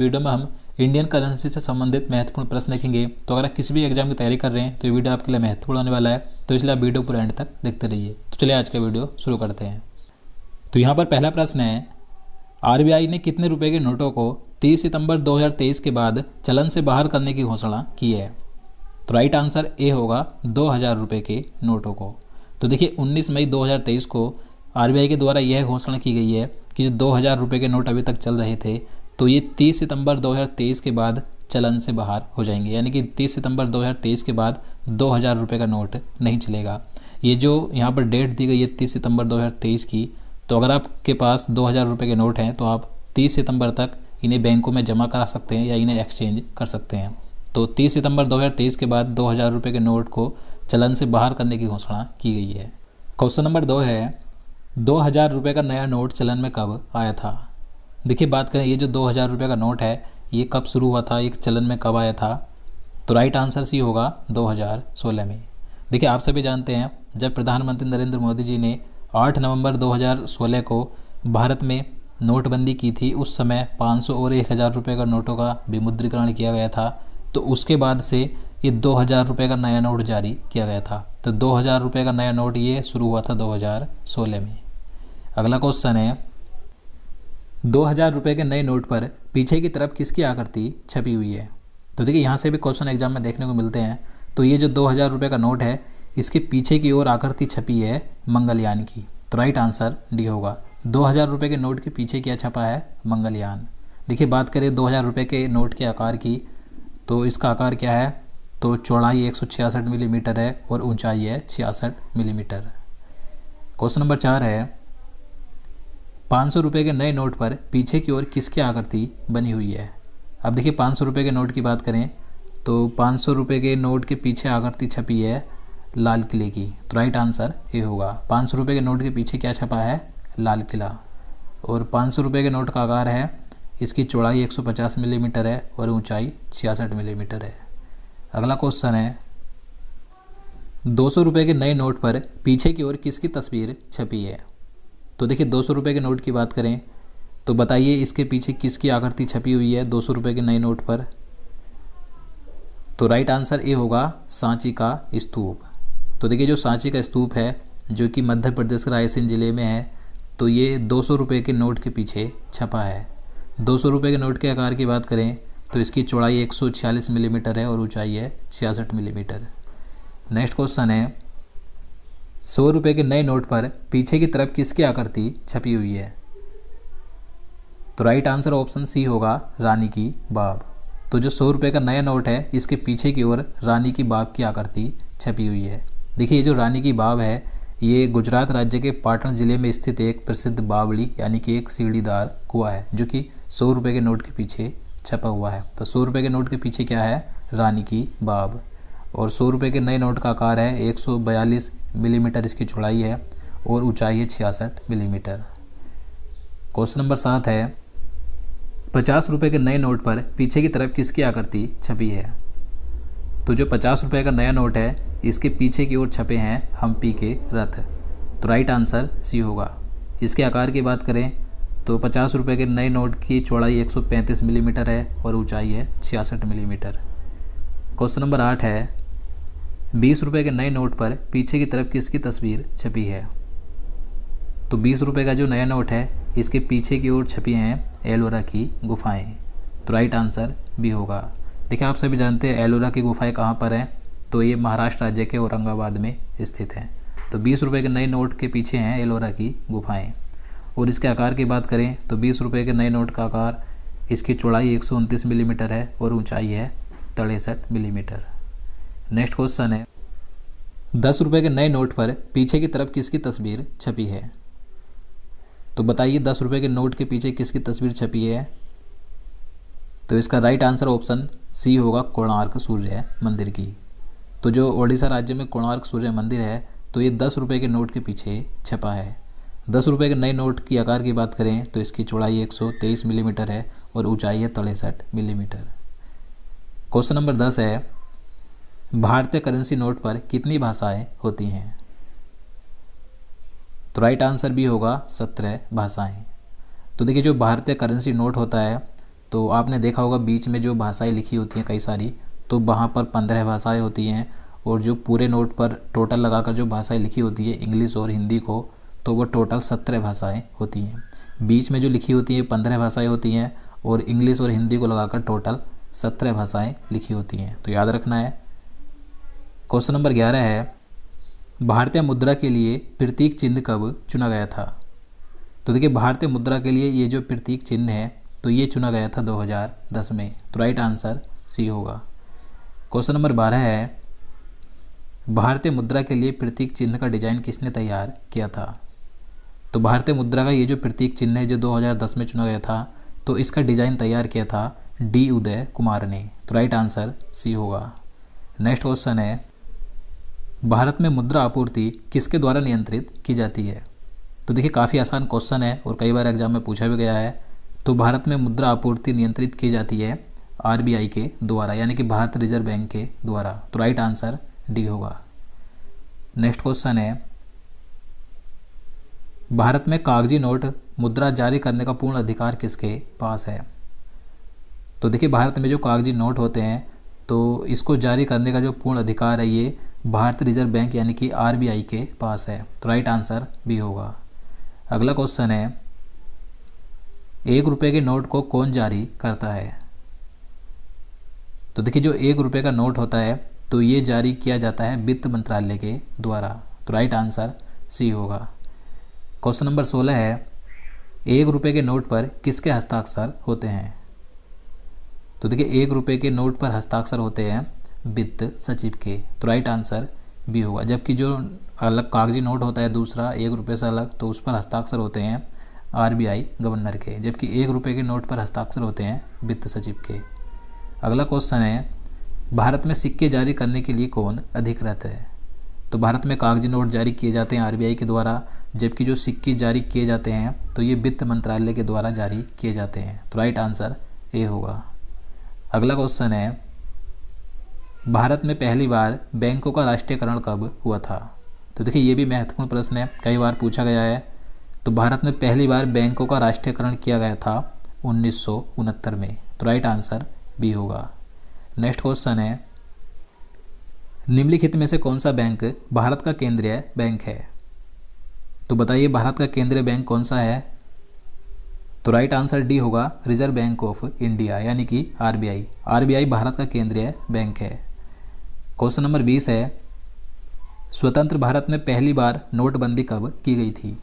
Video में हम Indian currency से संबंधित महत्वपूर्ण प्रश्न देखेंगे। तो अगर आप किसी भी एग्जाम की तैयारी कर रहे हैं तो ये वीडियो आपके लिए महत्वपूर्ण होने वाला है, तो इसलिए आप वीडियो पूरे एंड तक देखते रहिए। तो चलिए आज का वीडियो शुरू करते हैं। तो यहाँ पर पहला प्रश्न है, आरबीआई ने कितने रुपए के नोटों को 30 सितंबर 2023 के बाद चलन से बाहर करने की घोषणा की है? तो राइट आंसर ए होगा 2000 रुपये के नोटों को। तो देखिए 19 मई 2023 को आरबीआई के द्वारा यह घोषणा की गई है कि जो 2000 रुपये के नोट अभी तक चल रहे थे तो ये 30 सितंबर 2023 के बाद चलन से बाहर हो जाएंगे, यानी कि 30 सितंबर 2023 के बाद 2000 रुपये का नोट नहीं चलेगा। ये जो यहाँ पर डेट दी गई है 30 सितंबर 2023 की, तो अगर आपके पास 2000 रुपये के नोट हैं तो आप 30 सितंबर तक इन्हें बैंकों में जमा करा सकते हैं या इन्हें एक्सचेंज कर सकते हैं। तो 30 सितंबर 2023 के बाद 2000 रुपये के नोट को चलन से बाहर करने की घोषणा की गई है। क्वेश्चन नंबर 2 है, 2000 रुपये का नया नोट चलन में कब आया था? देखिए बात करें ये जो 2000 रुपये का नोट है ये कब शुरू हुआ था, एक चलन में कब आया था? तो राइट आंसर सी होगा 2016 में। देखिए आप सभी जानते हैं जब प्रधानमंत्री नरेंद्र मोदी जी ने 8 नवंबर 2016 को भारत में नोटबंदी की थी, उस समय 500 और 1000 रुपये का नोटों का विमुद्रीकरण किया गया था। तो उसके बाद से ये 2000 रुपये का नया नोट जारी किया गया था। तो 2000 रुपये का नया नोट ये शुरू हुआ था 2016 में। अगला क्वेश्चन है, 2000 रुपये के नए नोट पर पीछे की तरफ किसकी आकृति छपी हुई है? तो देखिए यहाँ से भी क्वेश्चन एग्जाम में देखने को मिलते हैं। तो ये जो 2000 रुपये का नोट है इसके पीछे की ओर आकृति छपी है मंगलयान की। तो राइट आंसर डी होगा। 2000 रुपये के नोट के पीछे क्या छपा है? मंगलयान। देखिए बात करें 2000 रुपये के नोट के आकार की, तो इसका आकार क्या है? तो चौड़ाई 166 मिलीमीटर है और ऊंचाई है 66 मिलीमीटर। क्वेश्चन नंबर 4 है, 500 रुपये के नए नोट पर पीछे की ओर किसकी आकृति बनी हुई है? अब देखिए 500 रुपये के नोट की बात करें तो 500 रुपये के नोट के पीछे आकृति छपी है लाल किले की। तो राइट आंसर ए होगा। 500 रुपये के नोट के पीछे क्या छपा है? लाल किला। और 500 रुपये के नोट का आकार है, इसकी चौड़ाई 150 मिलीमीटर है और ऊंचाई 66 मिलीमीटर है। अगला क्वेश्चन है, 200 रुपये के नए नोट पर पीछे की ओर किसकी तस्वीर छपी है? तो देखिए 200 रुपये के नोट की बात करें तो बताइए इसके पीछे किसकी आकृति छपी हुई है 200 रुपये के नए नोट पर? तो राइट आंसर ए होगा सांची का स्तूप। तो देखिए जो सांची का स्तूप है जो कि मध्य प्रदेश के रायसेन जिले में है, तो ये 200 रुपये के नोट के पीछे छपा है। 200 रुपये के नोट के आकार की बात करें तो इसकी चौड़ाई 146 मिलीमीटर है और ऊंचाई है 66 मिलीमीटर। नेक्स्ट क्वेश्चन है, 100 रुपये के नए नोट पर पीछे की तरफ किसकी आकृति छपी हुई है? तो राइट आंसर ऑप्शन सी होगा रानी की बाब। तो जो 100 रुपये का नया नोट है इसके पीछे की ओर रानी की बाब की आकृति छपी हुई है। देखिए ये जो रानी की बाब है ये गुजरात राज्य के पाटन जिले में स्थित एक प्रसिद्ध बावड़ी यानी कि एक सीढ़ीदार कुआं है जो कि 100 रुपये के नोट के पीछे छपा हुआ है। तो 100 रुपये के नोट के पीछे क्या है? रानी की बाब। और 100 रुपये के नए नोट का आकार है 142 मिलीमीटर इसकी चौड़ाई है और ऊंचाई है 66 मिलीमीटर। क्वेश्चन नंबर 7 है, 50 रुपये के नए नोट पर पीछे की तरफ किसकी आकृति छपी है? तो जो 50 रुपये का नया नोट है इसके पीछे की ओर छपे हैं हम्पी के रथ। तो राइट आंसर सी होगा। इसके आकार की बात करें तो 50 रुपये के नए नोट की चौड़ाई 135 मिलीमीटर है और ऊंचाई है 66 मिलीमीटर। क्वेश्चन नंबर 8 है, 20 रुपये के नए नोट पर पीछे की तरफ किसकी तस्वीर छपी है? तो 20 रुपये का जो नया नोट है इसके पीछे की ओर छपी हैं एलोरा की गुफाएं। तो राइट आंसर भी होगा। देखिए आप सभी जानते हैं एलोरा की गुफाएं कहाँ पर हैं? तो ये महाराष्ट्र राज्य के औरंगाबाद में स्थित हैं। तो 20 रुपये के नए नोट के पीछे हैं एलोरा की गुफाएँ। और इसके आकार की बात करें तो 20 रुपये के नए नोट का आकार, इसकी चौड़ाई 129 मिलीमीटर है और ऊंचाई है 63 मिलीमीटर। नेक्स्ट क्वेश्चन है, 10 रुपये के नए नोट पर पीछे की तरफ किसकी तस्वीर छपी है? तो बताइए 10 रुपये के नोट के पीछे किसकी तस्वीर छपी है? तो इसका राइट आंसर ऑप्शन सी होगा कोणार्क सूर्य मंदिर की। तो जो ओडिशा राज्य में कोणार्क सूर्य मंदिर है तो ये 10 रुपये के नोट के पीछे छपा है। 10 रुपये के नए नोट की आकार की बात करें तो इसकी चौड़ाई 123 मिलीमीटर है और ऊंचाई है 63 मिलीमीटर। क्वेश्चन नंबर 10 है, भारतीय करेंसी नोट पर कितनी भाषाएं होती हैं? तो राइट आंसर भी होगा 17 भाषाएं। तो देखिए जो भारतीय करेंसी नोट होता है तो आपने देखा होगा बीच में जो भाषाएं लिखी होती हैं कई सारी, तो वहाँ पर 15 भाषाएं होती हैं, और जो पूरे नोट पर टोटल लगाकर जो भाषाएं लिखी होती है इंग्लिश और हिंदी को, तो वो टोटल 17 भाषाएं होती हैं। बीच में जो लिखी होती हैं 15 भाषाएं होती हैं, और इंग्लिश और हिंदी को लगाकर टोटल 17 भाषाएं लिखी होती हैं। तो याद रखना है। क्वेश्चन नंबर 11 है, भारतीय मुद्रा के लिए प्रतीक चिन्ह कब चुना गया था? तो देखिए, भारतीय मुद्रा के लिए ये जो प्रतीक चिन्ह है तो ये चुना गया था 2010 में। तो राइट आंसर सी होगा। क्वेश्चन नंबर 12 है, भारतीय मुद्रा के लिए प्रतीक चिन्ह का डिजाइन किसने तैयार किया था? तो भारतीय मुद्रा का ये जो प्रतीक चिन्ह है जो 2010 में चुना गया था, तो इसका डिजाइन तैयार किया था डी उदय कुमार ने। तो राइट आंसर सी होगा। नेक्स्ट क्वेश्चन है, भारत में मुद्रा आपूर्ति किसके द्वारा नियंत्रित की जाती है? तो देखिए, काफ़ी आसान क्वेश्चन है और कई बार एग्जाम में पूछा भी गया है। तो भारत में मुद्रा आपूर्ति नियंत्रित की जाती है आरबीआई के द्वारा, यानी कि भारतीय रिजर्व बैंक के द्वारा। तो राइट आंसर डी होगा। नेक्स्ट क्वेश्चन है, भारत में कागजी नोट मुद्रा जारी करने का पूर्ण अधिकार किसके पास है? तो देखिए, भारत में जो कागजी नोट होते हैं तो इसको जारी करने का जो पूर्ण अधिकार है ये भारतीय रिजर्व बैंक यानी कि आरबीआई के पास है। तो राइट आंसर बी होगा। अगला क्वेश्चन है, 1 रुपये के नोट को कौन जारी करता है? तो देखिए, जो 1 रुपये का नोट होता है तो ये जारी किया जाता है वित्त मंत्रालय के द्वारा। तो राइट आंसर सी होगा। क्वेश्चन नंबर 16 है, 1 रुपये के नोट पर किसके हस्ताक्षर होते हैं? तो देखिए, 1 रुपये के नोट पर हस्ताक्षर होते हैं वित्त सचिव के। तो राइट आंसर बी होगा। जबकि जो अलग कागजी नोट होता है दूसरा 1 रुपये से अलग, तो उस पर हस्ताक्षर होते हैं आरबीआई गवर्नर के, जबकि 1 रुपये के नोट पर हस्ताक्षर होते हैं वित्त सचिव के। अगला क्वेश्चन है, भारत में सिक्के जारी करने के लिए कौन अधिकृत है? तो भारत में कागजी नोट जारी किए जाते हैं आरबीआई के द्वारा, जबकि जो सिक्के जारी किए जाते हैं तो ये वित्त मंत्रालय के द्वारा जारी किए जाते हैं। तो राइट आंसर ए होगा। अगला क्वेश्चन है, भारत में पहली बार बैंकों का राष्ट्रीयकरण कब हुआ था? तो देखिए, ये भी महत्वपूर्ण प्रश्न है, कई बार पूछा गया है। तो भारत में पहली बार बैंकों का राष्ट्रीयकरण किया गया था 1969 में। तो राइट आंसर बी होगा। नेक्स्ट क्वेश्चन है, निम्नलिखित में से कौन सा बैंक भारत का केंद्रीय बैंक है? तो बताइए, भारत का केंद्रीय बैंक कौन सा है? तो राइट आंसर डी होगा, रिजर्व बैंक ऑफ इंडिया यानी कि आरबीआई। आरबीआई भारत का केंद्रीय बैंक है। क्वेश्चन नंबर 20 है, स्वतंत्र भारत में पहली बार नोटबंदी कब की गई थी?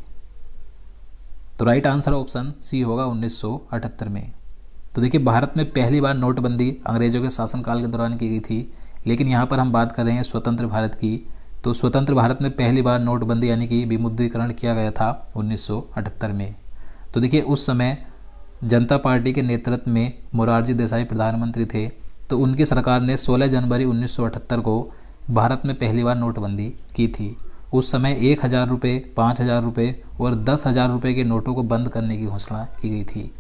तो राइट आंसर ऑप्शन सी होगा, 1978 में। तो देखिए, भारत में पहली बार नोटबंदी अंग्रेजों के शासनकाल के दौरान की गई थी, लेकिन यहाँ पर हम बात कर रहे हैं स्वतंत्र भारत की। तो स्वतंत्र भारत में पहली बार नोटबंदी यानी कि विमुद्रीकरण किया गया था 1978 में। तो देखिए, उस समय जनता पार्टी के नेतृत्व में मोरारजी देसाई प्रधानमंत्री थे, तो उनकी सरकार ने 16 जनवरी 1978 को भारत में पहली बार नोटबंदी की थी। उस समय 1000 रुपये, 5000 रुपये और 10,000 रुपये के नोटों को बंद करने की घोषणा की गई थी।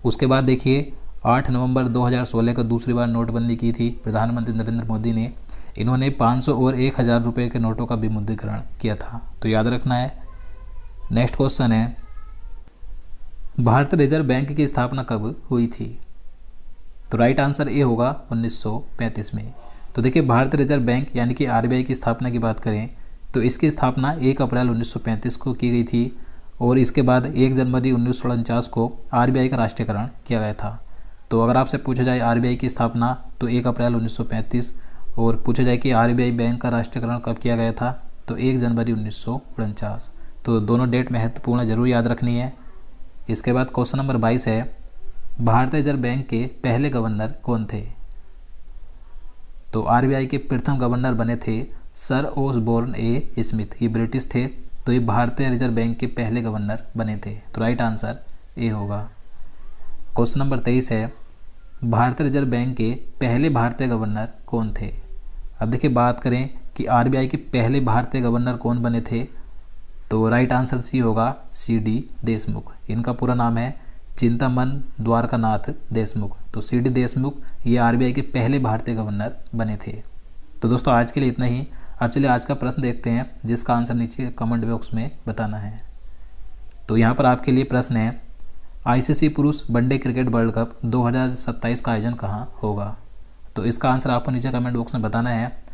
उसके बाद देखिए, 8 नवंबर 2016 को दूसरी बार नोटबंदी की थी प्रधानमंत्री नरेंद्र मोदी ने। इन्होंने 500 और 1000 रुपये के नोटों का विमुद्रीकरण किया था। तो याद रखना है। नेक्स्ट क्वेश्चन है, भारतीय रिजर्व बैंक की स्थापना कब हुई थी? तो राइट आंसर ए होगा, 1935 में। तो देखिए, भारतीय रिजर्व बैंक यानी कि आरबीआई की स्थापना की बात करें तो इसकी स्थापना 1 अप्रैल 1935 को की गई थी, और इसके बाद 1 जनवरी 1949 को आरबीआई का राष्ट्रीयकरण किया गया था। तो अगर आपसे पूछा जाए आरबीआई की स्थापना तो 1 अप्रैल 1935, और पूछा जाए कि आरबीआई बैंक का राष्ट्रीयकरण कब किया गया था तो 1 जनवरी 1949। तो दोनों डेट महत्वपूर्ण, जरूर याद रखनी है। इसके बाद क्वेश्चन नंबर 22 है, भारतीय रिजर्व बैंक के पहले गवर्नर कौन थे? तो आरबीआई के प्रथम गवर्नर बने थे सर ओसबोर्न ए स्मिथ। ये ब्रिटिश थे, तो ये भारतीय रिजर्व बैंक के पहले गवर्नर बने थे। तो राइट आंसर ए होगा। क्वेश्चन नंबर 23 है, भारतीय रिजर्व बैंक के पहले भारतीय गवर्नर कौन थे? अब देखिए, बात करें कि आरबीआई के पहले भारतीय गवर्नर कौन बने थे, तो राइट आंसर सी होगा, सीडी देशमुख। इनका पूरा नाम है चिंतामन द्वारकानाथ देशमुख। तो सीडी देशमुख ये आरबीआई के पहले भारतीय गवर्नर बने थे। तो दोस्तों, आज के लिए इतना ही। अब चलिए आज का प्रश्न देखते हैं, जिसका आंसर नीचे कमेंट बॉक्स में बताना है। तो यहाँ पर आपके लिए प्रश्न है, आईसीसी पुरुष वनडे क्रिकेट वर्ल्ड कप 2027 का आयोजन कहाँ होगा? तो इसका आंसर आपको नीचे कमेंट बॉक्स में बताना है।